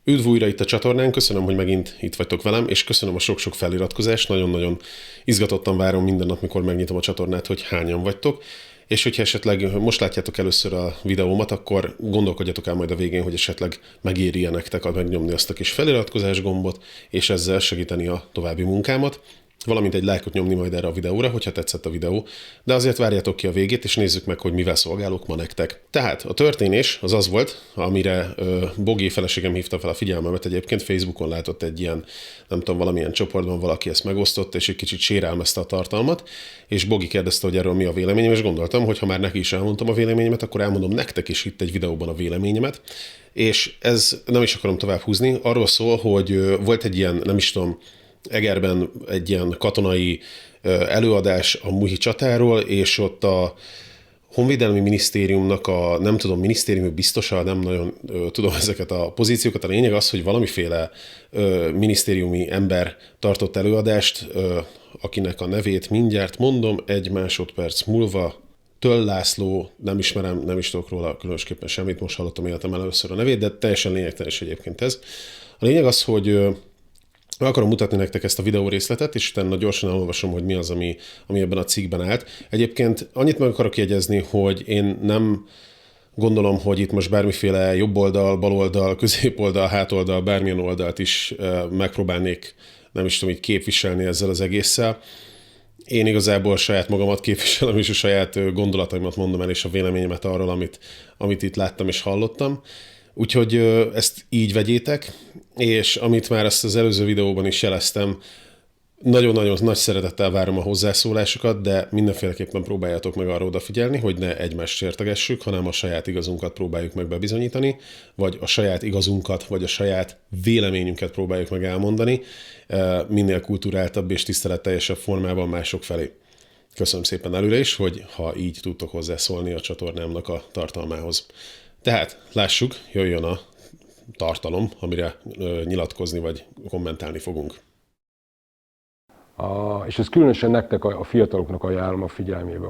Üdv újra itt a csatornán, köszönöm, hogy megint itt vagytok velem, és köszönöm a sok-sok feliratkozást, nagyon-nagyon izgatottan várom minden nap, mikor megnyitom a csatornát, hogy hányan vagytok, és hogyha esetleg most látjátok először a videómat, akkor gondolkodjatok el majd a végén, hogy esetleg megéri-e nektek megnyomni azt a kis feliratkozás gombot, és ezzel segíteni a további munkámat, valamint egy lájkot nyomni majd erre a videóra, hogyha tetszett a videó, de azért várjátok ki a végét, és nézzük meg, hogy mivel szolgálok ma nektek. Tehát a történés az volt, amire Bogi feleségem hívta fel a figyelmemet, egyébként Facebookon látott egy ilyen, nem tudom, valamilyen csoportban valaki ezt megosztotta, és egy kicsit sérelmezte a tartalmat, és Bogi kérdezte, hogy erről mi a véleményem, és gondoltam, hogy ha már neki is elmondtam a véleményemet, akkor elmondom nektek is itt egy videóban a véleményemet, és ez nem is akarom tovább húzni, arról szól, hogy volt egy ilyen, nem is tudom, Egerben egy ilyen katonai előadás a Muhi csatáról, és ott a Honvédelmi Minisztériumnak a, nem tudom, minisztériumi biztosa, nem nagyon tudom ezeket a pozíciókat. A lényeg az, hogy valamiféle minisztériumi ember tartott előadást, akinek a nevét mindjárt mondom, egy másodperc múlva. Töll László, nem ismerem, nem is tudok róla különösképpen semmit, most hallottam életemben először a nevét, de teljesen lényegtelen is egyébként ez. A lényeg az, hogy meg akarom mutatni nektek ezt a videó részletet, és utána gyorsan elolvasom, hogy mi az, ami ebben a cikkben állt. Egyébként annyit meg akarok jegyezni, hogy én nem gondolom, hogy itt most bármiféle jobboldal, baloldal, középoldal, hátoldal, bármilyen oldalt is megpróbálnék, nem is tudom, így képviselni ezzel az egésszel. Én igazából saját magamat képviselem, és a saját gondolataimat mondom el, és a véleményemet arról, amit itt láttam és hallottam. Úgyhogy ezt így vegyétek, és amit már ezt az előző videóban is jeleztem, nagyon-nagyon nagy szeretettel várom a hozzászólásokat, de mindenféleképpen próbáljátok meg arra odafigyelni, hogy ne egymást sértegessük, hanem a saját igazunkat próbáljuk meg bebizonyítani, vagy a saját igazunkat, vagy a saját véleményünket próbáljuk meg elmondani, minél kulturáltabb és tiszteletteljesebb formában mások felé. Köszönöm szépen előre is, hogy ha így tudtok hozzászólni a csatornámnak a tartalmához. Tehát lássuk, jöjjön a tartalom, amire nyilatkozni vagy kommentálni fogunk. És ez különösen nektek, a fiataloknak ajánlom a figyelmébe,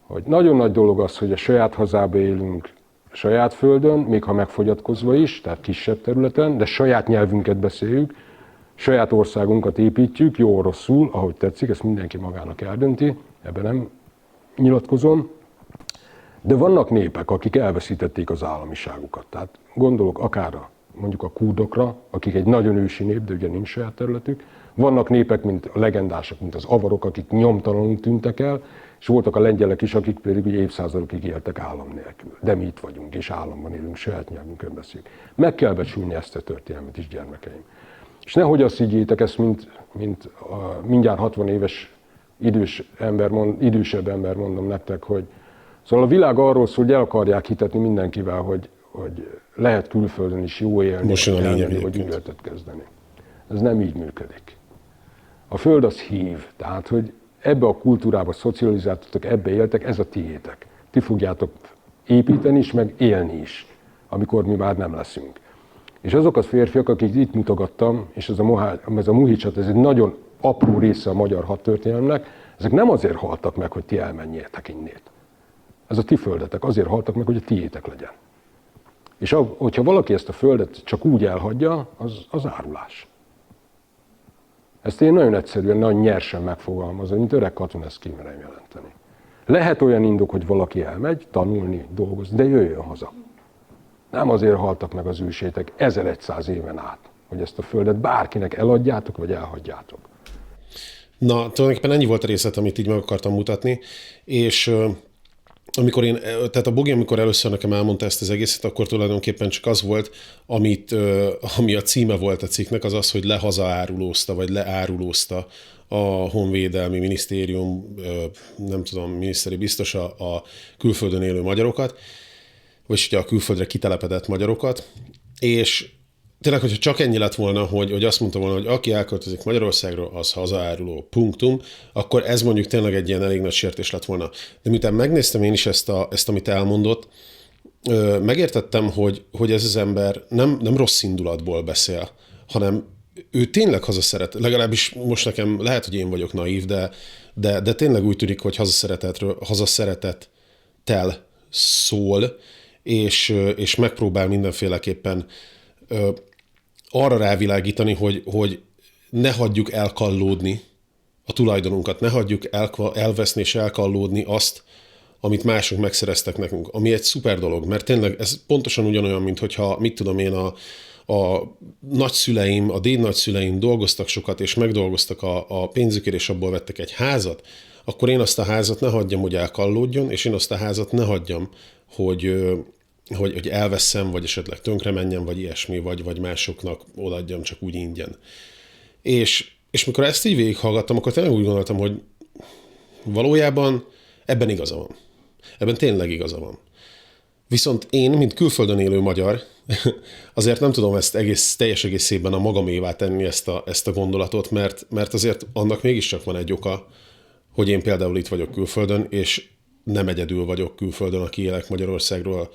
hogy nagyon nagy dolog az, hogy a saját hazába élünk, a saját földön, még ha megfogyatkozva is, tehát kisebb területen, de saját nyelvünket beszéljük, saját országunkat építjük, jó-rosszul, ahogy tetszik, ezt mindenki magának eldönti, ebben nem nyilatkozom. De vannak népek, akik elveszítették az államiságukat. Tehát gondolok akár mondjuk a kurdokra, akik egy nagyon ősi nép, de ugye nincs saját területük. Vannak népek, mint a legendások, mint az avarok, akik nyomtalanul tűntek el, és voltak a lengyelek is, akik pedig ugye évszázadokig éltek állam nélkül. De mi itt vagyunk, és államban élünk, saját nyelvünkön beszélünk. Meg kell becsülni ezt a történelmet is, gyermekeim. És nehogy azt higgyétek ezt, mint a mindjárt 60 éves idősebb ember mondom nektek, hogy szóval a világ arról szól, hogy el akarják hitetni mindenkivel, hogy lehet külföldön is jó élni, vagy üzletet kezdeni. Ez nem így működik. A föld az hív, tehát hogy ebbe a kultúrába szocializáltatok, ebbe éltek, ez a tiétek. Ti fogjátok építeni is, meg élni is, amikor mi már nem leszünk. És azok a férfiak, akik itt mutogattam, és ez a Muhi csata, ez egy nagyon apró része a magyar hadtörténelemnek, ezek nem azért haltak meg, hogy ti elmenjétek innét. Ez a ti földetek, azért haltak meg, hogy a tiétek legyen. És hogyha valaki ezt a földet csak úgy elhagyja, az árulás. Ezt én nagyon egyszerűen, nagyon nyersen megfogalmazom, mint öreg katona, ezt kimerem jelenteni. Lehet olyan indok, hogy valaki elmegy tanulni, dolgozni, de jöjjön haza. Nem azért haltak meg az ősétek 1100 éven át, hogy ezt a földet bárkinek eladjátok, vagy elhagyjátok. Na, tulajdonképpen ennyi volt a részlet, amit így meg akartam mutatni, és tehát a Bogi, amikor először nekem elmondta ezt az egészet, akkor tulajdonképpen csak az volt, ami a címe volt a cikknek, az az, hogy lehazaárulózta, vagy leárulózta a Honvédelmi Minisztérium, nem tudom, miniszteri biztosa a külföldön élő magyarokat, vagy ugye a külföldre kitelepedett magyarokat, és tényleg, hogyha csak ennyi lett volna, hogy azt mondta volna, hogy aki elköltözik Magyarországról, az hazaáruló, punktum, akkor ez mondjuk tényleg egy ilyen elég nagy sértés lett volna. De miután megnéztem én is ezt amit elmondott, megértettem, hogy ez az ember nem rossz indulatból beszél, hanem ő tényleg hazaszeret, legalábbis most nekem lehet, hogy én vagyok naív, de tényleg úgy tűnik, hogy hazaszeretettel szól, és megpróbál mindenféleképpen arra rávilágítani, hogy ne hagyjuk elkallódni a tulajdonunkat, ne hagyjuk elveszni és elkallódni azt, amit mások megszereztek nekünk, ami egy szuper dolog, mert tényleg ez pontosan ugyanolyan, mint hogyha, mit tudom én, a nagyszüleim, a dédnagyszüleim dolgoztak sokat, és megdolgoztak a pénzükért, és abból vettek egy házat, akkor én azt a házat ne hagyjam, hogy elkallódjon, és én azt a házat ne hagyjam, hogy elveszem, vagy esetleg tönkre menjen, vagy ilyesmi, vagy másoknak odaadjam csak úgy ingyen. És mikor ezt így végighallgattam, akkor tényleg úgy gondoltam, hogy valójában ebben igaza van. Ebben tényleg igaza van. Viszont én, mint külföldön élő magyar, azért nem tudom ezt teljes egészében a magamévá tenni ezt a gondolatot, mert azért annak mégiscsak van egy oka, hogy én például itt vagyok külföldön, és nem egyedül vagyok külföldön, aki élek Magyarországról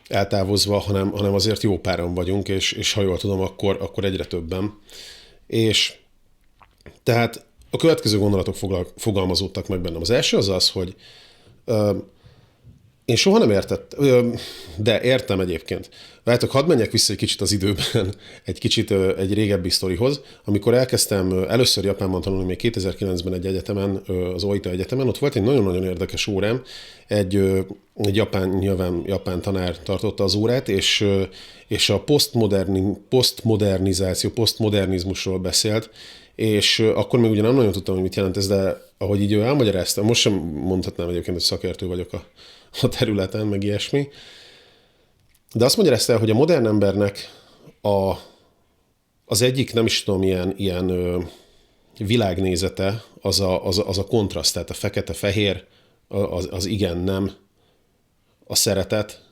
eltávozva, hanem azért jó páran vagyunk, és ha jól tudom, akkor egyre többen. És tehát a következő gondolatok fogalmazódtak meg bennem. Az első az, hogy én soha nem értettem, de értem egyébként. Várjátok, hadd menjek vissza egy kicsit az időben, egy régebbi sztorihoz. Amikor elkezdtem először Japánban tanulni, még 2009-ben egy egyetemen, az Oita Egyetemen, ott volt egy nagyon-nagyon érdekes órám, egy japán tanár tartotta az órát, és a posztmodernizmusról beszélt, és akkor még ugye nem nagyon tudtam, hogy mit jelent ez, de ahogy így ő elmagyarázta, most sem mondhatnám egyébként, hogy szakértő vagyok a területen, meg ilyesmi, de azt magyarázta el, hogy a modern embernek az egyik, nem is tudom, ilyen világnézete az a kontraszt, tehát a fekete-fehér, az igen-nem, a szeretet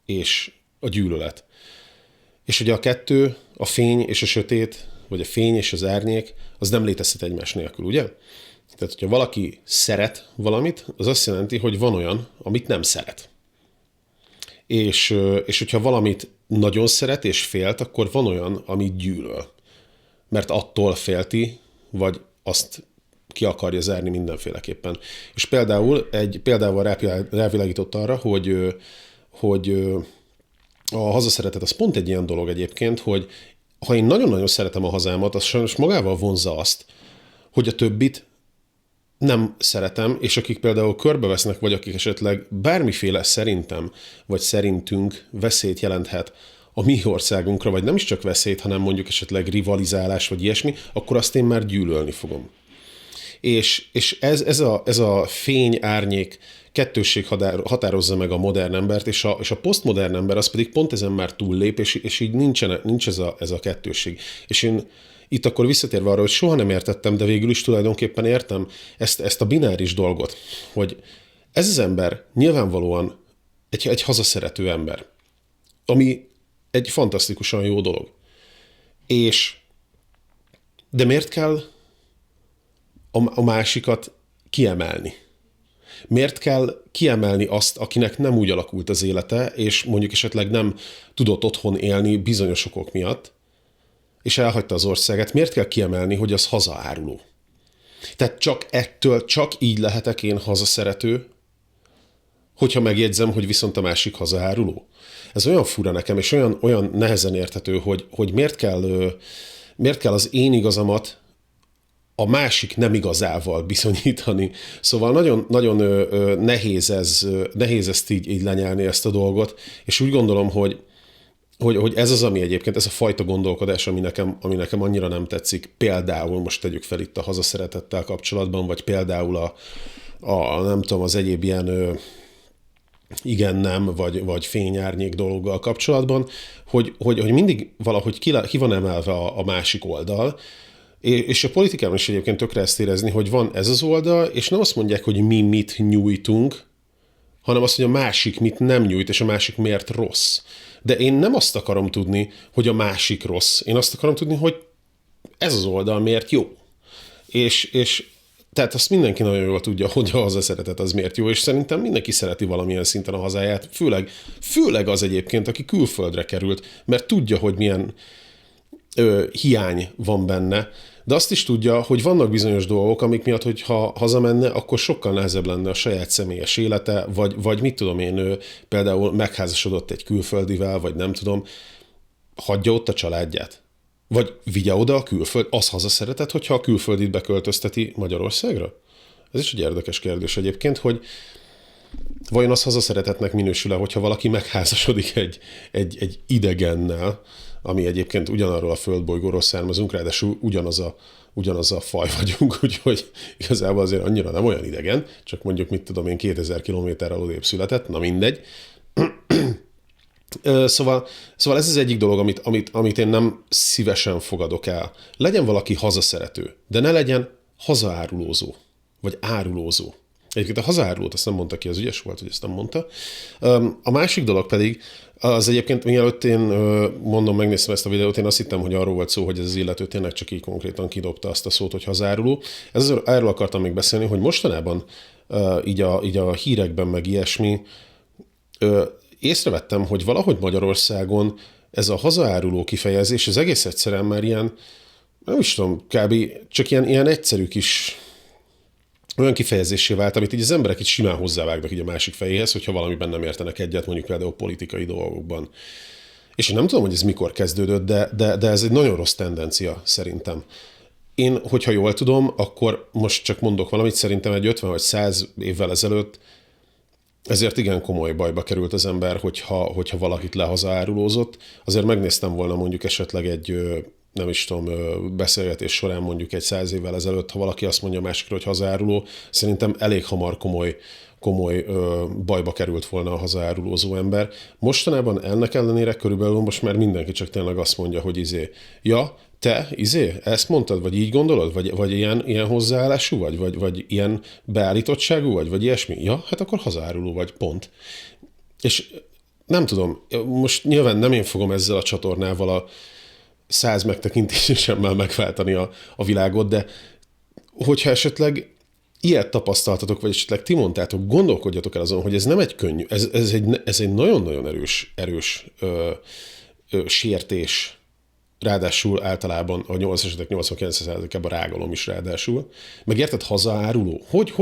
és a gyűlölet. És ugye a kettő, a fény és a sötét, vagy a fény és az árnyék, az nem létezhet egymás nélkül, ugye? Tehát, hogyha valaki szeret valamit, az azt jelenti, hogy van olyan, amit nem szeret. És hogyha valamit nagyon szeret és félt, akkor van olyan, amit gyűlöl. Mert attól félti, vagy azt ki akarja zárni mindenféleképpen. És példával rávilágított arra, hogy a hazaszeretet az pont egy ilyen dolog egyébként, hogy ha én nagyon-nagyon szeretem a hazámat, az sajnos magával vonzza azt, hogy a többit nem szeretem, és akik például körbevesznek, vagy akik esetleg bármiféle szerintem, vagy szerintünk veszélyt jelenthet a mi országunkra, vagy nem is csak veszélyt, hanem mondjuk esetleg rivalizálás, vagy ilyesmi, akkor azt én már gyűlölni fogom. És ez a fény-árnyék kettősség határozza meg a modern embert, és a posztmodern ember az pedig pont ezen már túllép, és így nincs ez a kettősség. És én itt akkor visszatérve arra, hogy soha nem értettem, de végül is tulajdonképpen értem ezt a bináris dolgot, hogy ez az ember nyilvánvalóan egy hazaszerető ember, ami egy fantasztikusan jó dolog. De miért kell a másikat kiemelni? Miért kell kiemelni azt, akinek nem úgy alakult az élete, és mondjuk esetleg nem tudott otthon élni bizonyos okok miatt, és elhagyta az országát? Miért kell kiemelni, hogy az hazaáruló? Tehát csak így lehetek én hazaszerető, hogyha megjegyzem, hogy viszont a másik hazaáruló? Ez olyan fura nekem, és olyan nehezen érthető, hogy miért kell az én igazamat a másik nem igazával bizonyítani. Szóval nagyon, nagyon nehéz ezt így lenyelni, ezt a dolgot, és úgy gondolom, hogy ez az, ami egyébként, ez a fajta gondolkodás, ami nekem annyira nem tetszik, például most tegyük fel itt a hazaszeretettel kapcsolatban, vagy például nem tudom, az egyéb ilyen igen-nem, vagy fényárnyék dologgal kapcsolatban, hogy mindig valahogy ki van emelve a másik oldal, és a politikában is egyébként tökre ezt érezni, hogy van ez az oldal, és nem azt mondják, hogy mi mit nyújtunk, hanem azt, hogy a másik mit nem nyújt, és a másik miért rossz. De én nem azt akarom tudni, hogy a másik rossz. Én azt akarom tudni, hogy ez az oldal miért jó. És tehát azt mindenki nagyon jól tudja, hogy a hazaszeretet az miért jó, és szerintem mindenki szereti valamilyen szinten a hazáját, főleg az egyébként, aki külföldre került, mert tudja, hogy milyen hiány van benne, de azt is tudja, hogy vannak bizonyos dolgok, amik miatt, hogyha hazamenne, akkor sokkal nehezebb lenne a saját személyes élete, vagy mit tudom én, például megházasodott egy külföldivel, vagy nem tudom. hagyja ott a családját? Vagy vigye oda a külföld, az hazaszeretet, hogyha a külföldit beköltözteti Magyarországra? Ez is egy érdekes kérdés egyébként, hogy vajon az hazaszeretetnek minősül-e, hogyha valaki megházasodik egy idegennel, ami egyébként ugyanarról a földbolygóról származunk, ráadásul ugyanaz a faj vagyunk, úgyhogy igazából azért annyira nem olyan idegen, csak mondjuk, mit tudom én, 2000 kilométerrel odébb született, na mindegy. Szóval ez az egyik dolog, amit én nem szívesen fogadok el. Legyen valaki hazaszerető, de ne legyen hazaárulózó, vagy árulózó. Egyébként a hazaárulót azt nem mondta ki, az ügyes volt, hogy ezt nem mondta. A másik dolog pedig, az egyébként mielőtt én megnéztem ezt a videót, én azt hittem, hogy arról volt szó, hogy ez az illető tényleg csak így konkrétan kidobta azt a szót, hogy hazaáruló. Erről akartam még beszélni, hogy mostanában így a hírekben meg ilyesmi, észrevettem, hogy valahogy Magyarországon ez a hazaáruló kifejezés, ez egész egyszerűen már ilyen, nem is tudom, kb. Csak ilyen egyszerű kis olyan kifejezésé vált, amit így az emberek így simán hozzávágnak így a másik fejéhez, hogyha valamiben nem értenek egyet, mondjuk például politikai dolgokban. És én nem tudom, hogy ez mikor kezdődött, de ez egy nagyon rossz tendencia szerintem. Én, hogyha jól tudom, akkor most csak mondok valamit, szerintem egy 50 vagy 100 évvel ezelőtt ezért igen komoly bajba került az ember, hogyha valakit lehazaárulózott. Azért megnéztem volna mondjuk esetleg egy, nem is tudom, beszélgetés során mondjuk egy 100 évvel ezelőtt, ha valaki azt mondja másikra, hogy hazaáruló, szerintem elég hamar komoly bajba került volna a hazaárulózó ember. Mostanában ennek ellenére körülbelül most már mindenki csak tényleg azt mondja, hogy ja, te, ezt mondtad, vagy így gondolod, vagy ilyen hozzáállású vagy ilyen beállítottságú vagy ilyesmi? Ja, hát akkor hazaáruló vagy, pont. És nem tudom, most nyilván nem én fogom ezzel a csatornával a 100 megtekintésemmel megváltani a világot, de hogyha esetleg ilyet tapasztaltatok, vagy esetleg ti mondtátok, gondolkodjatok el azon, hogy ez nem egy könnyű, ez egy nagyon-nagyon erős sértés, ráadásul általában a 89%-ában rágalom is ráadásul. Meg érted, hazaáruló? Hogy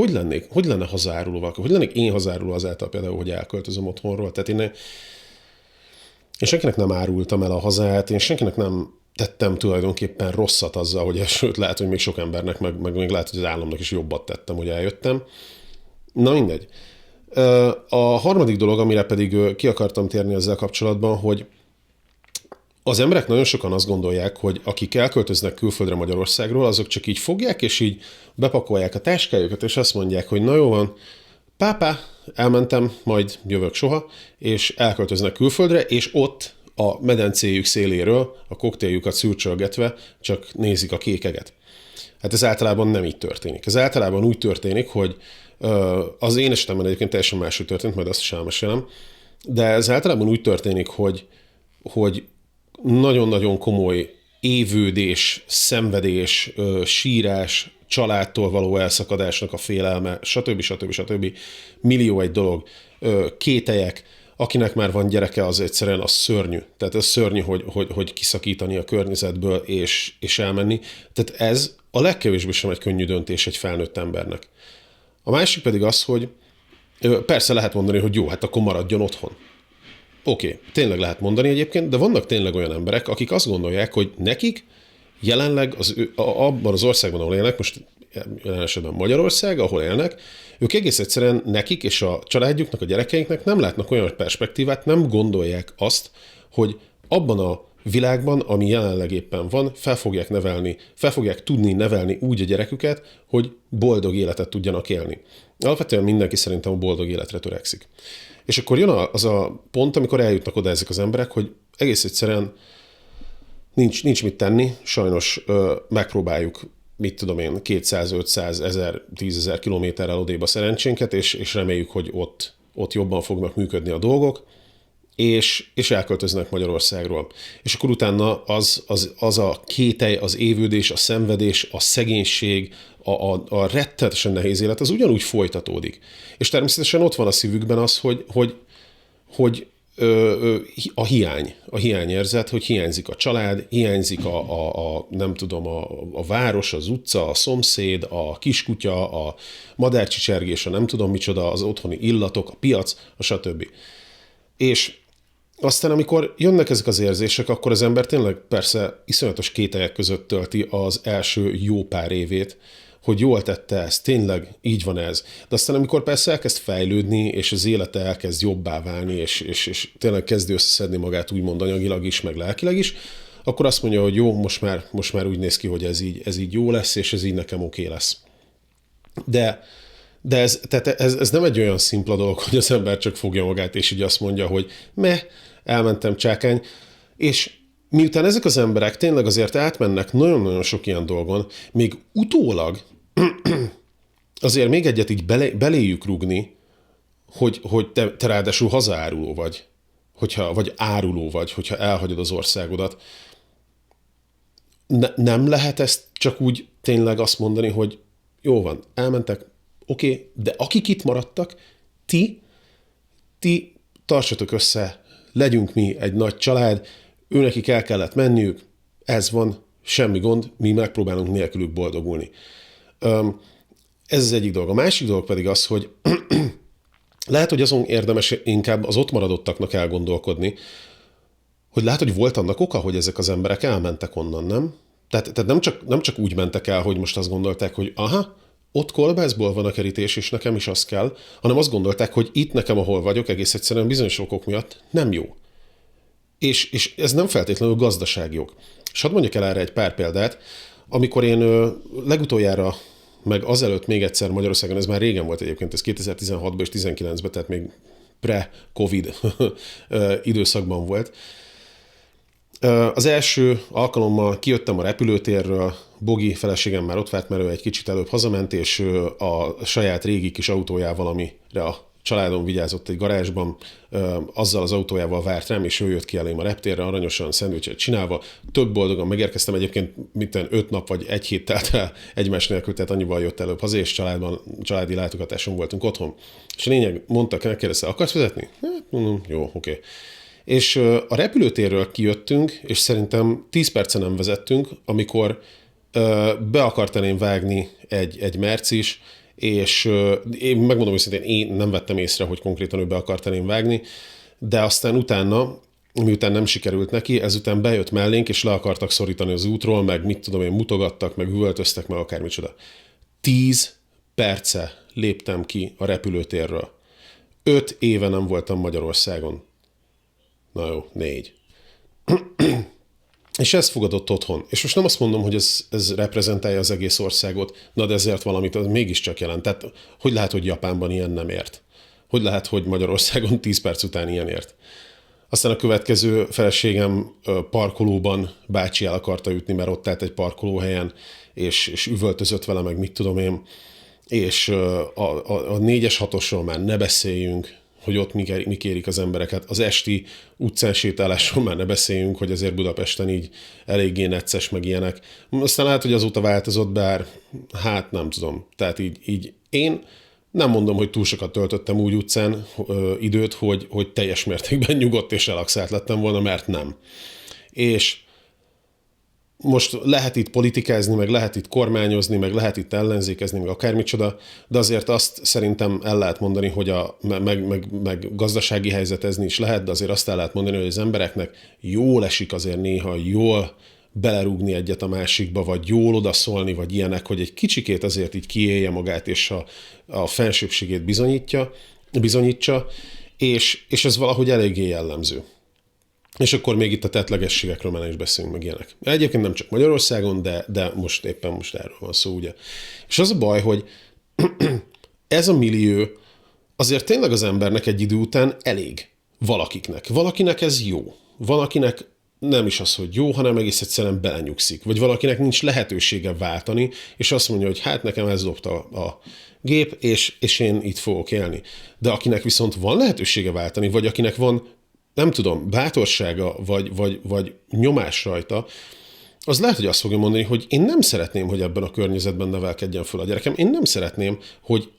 lenne hazaáruló? Hogy lennék én hazaáruló azáltal például, hogy elköltözöm otthonról? Tehát én senkinek nem árultam el a hazát, én senkinek nem tettem tulajdonképpen rosszat azzal, hogy sőt, lehet, hogy még sok embernek, meg még lehet, hogy az államnak is jobbat tettem, hogy eljöttem. Na mindegy. A harmadik dolog, amire pedig ki akartam térni ezzel kapcsolatban, hogy az emberek nagyon sokan azt gondolják, hogy akik elköltöznek külföldre Magyarországról, azok csak így fogják, és így bepakolják a táskájukat, és azt mondják, hogy na jó van, pápá, elmentem, majd jövök soha, és elköltöznek külföldre, és ott a medencéjük széléről a koktéljukat szürcsölgetve csak nézik a kékeget. Hát ez általában nem így történik. Ez általában úgy történik, hogy az én esetemben egyébként teljesen máshogy történt, majd azt is elmesélem, de ez általában úgy történik, hogy nagyon-nagyon komoly évődés, szenvedés, sírás, családtól való elszakadásnak a félelme, stb. Millió egy dolog, kételyek, akinek már van gyereke, az egyszerűen az szörnyű. Tehát ez szörnyű, hogy kiszakítani a környezetből és elmenni. Tehát ez a legkevésbé sem egy könnyű döntés egy felnőtt embernek. A másik pedig az, hogy persze lehet mondani, hogy jó, hát akkor maradjon otthon. Oké, tényleg lehet mondani egyébként, de vannak tényleg olyan emberek, akik azt gondolják, hogy nekik jelenleg abban az országban, ahol élnek, most jelen esetben Magyarország, ahol élnek, ők egész egyszerűen nekik és a családjuknak, a gyerekeiknek nem látnak olyan perspektívát, nem gondolják azt, hogy abban a világban, ami jelenleg éppen van, fel fogják tudni nevelni úgy a gyereküket, hogy boldog életet tudjanak élni. Alapvetően mindenki szerintem a boldog életre törekszik. És akkor jön az a pont, amikor eljutnak oda ezek az emberek, hogy egész egyszerűen nincs mit tenni, sajnos megpróbáljuk, mit tudom én, 200, 500, 1000, 10 000 kilométerrel odébb a szerencsénket, és reméljük, hogy ott jobban fognak működni a dolgok, és elköltöznek Magyarországról. És akkor utána az a kételj, az évődés, a szenvedés, a szegénység, a rettenetesen nehéz élet, az ugyanúgy folytatódik. És természetesen ott van a szívükben az, hogy a hiányérzet, hogy hiányzik a család, hiányzik nem tudom, a város, az utca, a szomszéd, a kiskutya, a madárcsicsergés, a nem tudom micsoda, az otthoni illatok, a piac, a stb. És aztán amikor jönnek ezek az érzések, akkor az ember tényleg persze iszonyatos kételyek között tölti az első jó pár évét, hogy jól tette ezt, tényleg így van ez. De aztán amikor persze elkezd fejlődni, és az élete elkezd jobbá válni, és tényleg kezdi összeszedni magát úgymond anyagilag is, meg lelkileg is, akkor azt mondja, hogy jó, most már úgy néz ki, hogy ez így jó lesz, és ez így nekem oké lesz. De ez nem egy olyan szimpla dolog, hogy az ember csak fogja magát, és így azt mondja, hogy elmentem csákány, és miután ezek az emberek tényleg azért átmennek nagyon-nagyon sok ilyen dolgon, még utólag azért még egyet így beléjük rúgni, hogy te ráadásul hazaáruló vagy, vagy áruló vagy, hogyha elhagyod az országodat. Nem lehet ezt csak úgy tényleg azt mondani, hogy jó van, elmentek, oké, de akik itt maradtak, ti tartsatok össze, legyünk mi egy nagy család, őnekik el kellett menniük, ez van, semmi gond, mi megpróbálunk nélkülük boldogulni. Ez az egyik dolog. A másik dolog pedig az, hogy lehet, hogy azon érdemes inkább az ott maradottaknak elgondolkodni, hogy lehet, hogy volt annak oka, hogy ezek az emberek elmentek onnan, nem? Tehát nem csak úgy mentek el, hogy most azt gondolták, hogy ott kolbászból van a kerítés, és nekem is az kell, hanem azt gondolták, hogy itt nekem, ahol vagyok, egész egyszerűen bizonyos okok miatt nem jó. És ez nem feltétlenül gazdasági ok. És hadd mondjak el erre egy pár példát. Amikor én legutoljára, meg azelőtt még egyszer Magyarországon, ez már régen volt egyébként, ez 2016-ban és 2019-ben, tehát még pre-Covid időszakban volt. Az első alkalommal kijöttem a repülőtérről, Bogi feleségem már ott várt, mert ő egy kicsit előbb hazament, és a saját régi kis autójával, amire a családom vigyázott egy garázsban, azzal az autójával várt rám, és ő jött ki elém a reptérre, aranyosan szendvicset csinálva. Tök boldogan megérkeztem, egyébként 5 nap vagy 1 hét telt el egymás nélkül, tehát annyival jött előbb haza, és családi látogatáson voltunk otthon. És a lényeg, megkérdezte, akarsz vezetni? Hát mondom, jó, oké. És a repülőtérről kijöttünk, és szerintem 10 percen nem vezettünk, amikor be akart elém vágni egy Mercis, és én megmondom őszintén, én nem vettem észre, hogy konkrétan ő be akart elém vágni, de aztán utána, miután nem sikerült neki, ezután bejött mellénk, és le akartak szorítani az útról, meg mit tudom én, mutogattak, meg üvöltöztek, meg akármicsoda. 10 perce léptem ki a repülőtérről. 5 éve nem voltam Magyarországon. Na jó, 4. És ez fogadott otthon. És most nem azt mondom, hogy ez reprezentálja az egész országot, de ezért valamit az mégiscsak jelent. Tehát hogy lehet, hogy Japánban ilyen nem ért? Hogy lehet, hogy Magyarországon 10 perc után ilyen ért? Aztán a következő feleségem parkolóban bácsi el akarta ütni, mert ott állt egy parkolóhelyen, és üvöltözött vele, meg mit tudom én. És a 4-es 6-osról már ne beszéljünk, hogy ott mi kérik az embereket. Az esti utcán sétálásról már ne beszéljünk, hogy azért Budapesten így eléggé necces, meg ilyenek. Aztán lehet, hogy azóta változott, bár hát nem tudom. Tehát így én nem mondom, hogy túl sokat töltöttem úgy utcán időt, hogy teljes mértékben nyugodt és relaxált lettem volna, mert nem. És most lehet itt politikázni, meg lehet itt kormányozni, meg lehet itt ellenzékezni, meg akármicsoda, de azért azt szerintem el lehet mondani, hogy meg gazdasági helyzetezni is lehet, de azért azt el lehet mondani, hogy az embereknek jól esik azért néha jól belerúgni egyet a másikba, vagy jól odaszólni, vagy ilyenek, hogy egy kicsikét azért így kiélje magát, és a fensőbbségét bizonyítsa, és ez valahogy eléggé jellemző. És akkor még itt a tettlegességekről már is beszélünk, meg ilyenek. Egyébként nem csak Magyarországon, de most erről van szó, ugye. És az a baj, hogy ez a millió azért tényleg az embernek egy idő után elég valakiknek. Valakinek ez jó. Valakinek nem is az, hogy jó, hanem egész egyszerűen belenyugszik. Vagy valakinek nincs lehetősége váltani, és azt mondja, hogy hát nekem ez dobta a gép, és én itt fogok élni. De akinek viszont van lehetősége váltani, vagy akinek van, nem tudom, bátorsága, vagy nyomás rajta, az lehet, hogy azt fogja mondani, hogy én nem szeretném, hogy ebben a környezetben nevelkedjen föl a gyerekem, én nem szeretném, hogy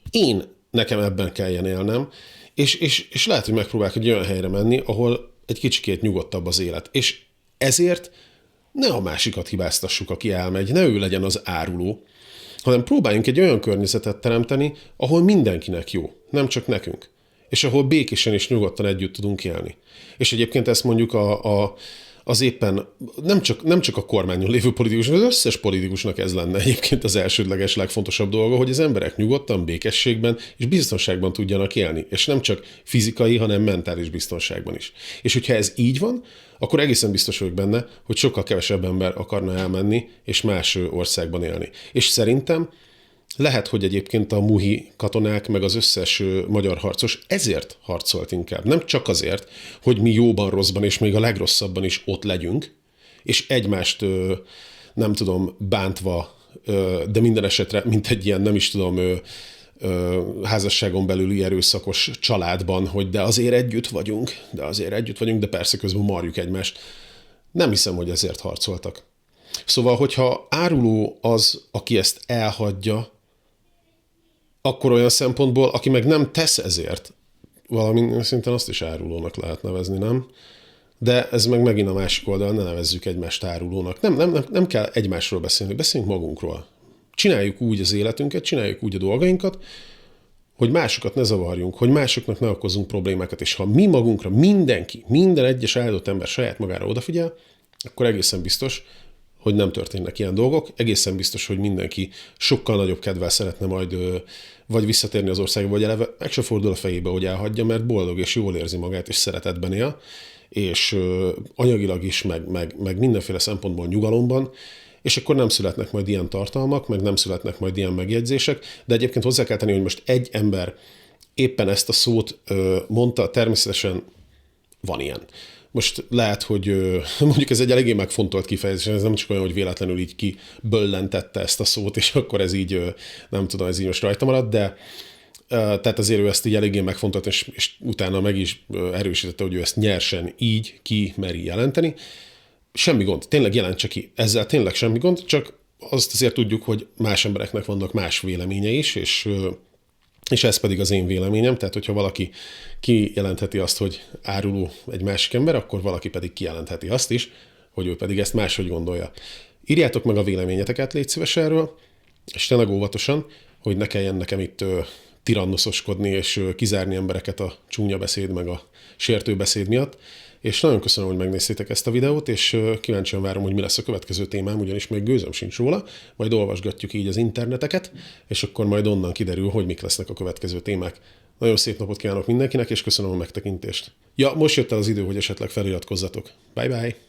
nekem ebben kelljen élnem, és lehet, hogy megpróbálok egy olyan helyre menni, ahol egy kicsikét nyugodtabb az élet. És ezért ne a másikat hibáztassuk, aki elmegy, ne ő legyen az áruló, hanem próbáljunk egy olyan környezetet teremteni, ahol mindenkinek jó, nem csak nekünk. és ahol békésen és nyugodtan együtt tudunk élni. És egyébként ezt mondjuk az éppen nem csak a kormányon lévő politikusnak, az összes politikusnak ez lenne egyébként az elsődleges, legfontosabb dolga, hogy az emberek nyugodtan, békességben és biztonságban tudjanak élni. És nem csak fizikai, hanem mentális biztonságban is. És hogyha ez így van, akkor egészen biztos vagyok benne, hogy sokkal kevesebb ember akarna elmenni és más országban élni. És szerintem lehet, hogy egyébként a muhi katonák, meg az összes magyar harcos ezért harcolt inkább. Nem csak azért, hogy mi jóban, rosszban, és még a legrosszabban is ott legyünk, és egymást, nem tudom, bántva, de minden esetre, mint egy ilyen, nem is tudom, házasságon belüli erőszakos családban, hogy de azért együtt vagyunk, de persze közben marjuk egymást. Nem hiszem, hogy ezért harcoltak. Szóval, hogyha áruló az, aki ezt elhagyja, akkor olyan szempontból, aki meg nem tesz ezért, valamilyen szinten azt is árulónak lehet nevezni, nem? De ez meg megint a másik oldal, ne nevezzük egymást árulónak. Nem kell egymásról beszélni, beszéljünk magunkról. Csináljuk úgy az életünket, csináljuk úgy a dolgainkat, hogy másokat ne zavarjunk, hogy másoknak ne okozzunk problémákat, és ha mi magunkra, mindenki, minden egyes áldott ember saját magára odafigyel, akkor egészen biztos, hogy nem történnek ilyen dolgok. Egészen biztos, hogy mindenki sokkal nagyobb kedvel szeretne majd vagy visszatérni az országba, vagy eleve meg se fordul a fejébe, hogy elhagyja, mert boldog és jól érzi magát, és szeretetben él, és anyagilag is, meg mindenféle szempontból nyugalomban, és akkor nem születnek majd ilyen tartalmak, meg nem születnek majd ilyen megjegyzések, de egyébként hozzá kell tenni, hogy most egy ember éppen ezt a szót mondta, természetesen van ilyen. Most lehet, hogy mondjuk ez egy eléggé megfontolt kifejezés, ez nem csak olyan, hogy véletlenül így kiböllentette ezt a szót, és akkor ez így, nem tudom, ez így most rajta maradt, de tehát azért ő ezt így eléggé megfontolt, és utána meg is erősítette, hogy ő ezt nyersen így ki meri jelenteni. Semmi gond, tényleg jelentse ki. Ezzel tényleg semmi gond, csak azt azért tudjuk, hogy más embereknek vannak más véleménye is, és ez pedig az én véleményem, tehát hogyha valaki kijelentheti azt, hogy áruló egy másik ember, akkor valaki pedig kijelentheti azt is, hogy ő pedig ezt máshogy gondolja. Írjátok meg a véleményeteket, légy szíves erről, és tényleg óvatosan, hogy ne kelljen nekem itt tirannoszoskodni és kizárni embereket a csúnya beszéd meg a sértő beszéd miatt. És nagyon köszönöm, hogy megnéztétek ezt a videót, és kíváncsian várom, hogy mi lesz a következő témám, ugyanis még gőzöm sincs róla, majd olvasgatjuk így az interneteket, és akkor majd onnan kiderül, hogy mik lesznek a következő témák. Nagyon szép napot kívánok mindenkinek, és köszönöm a megtekintést. Ja, most jött el az idő, hogy esetleg feliratkozzatok. Bye bye!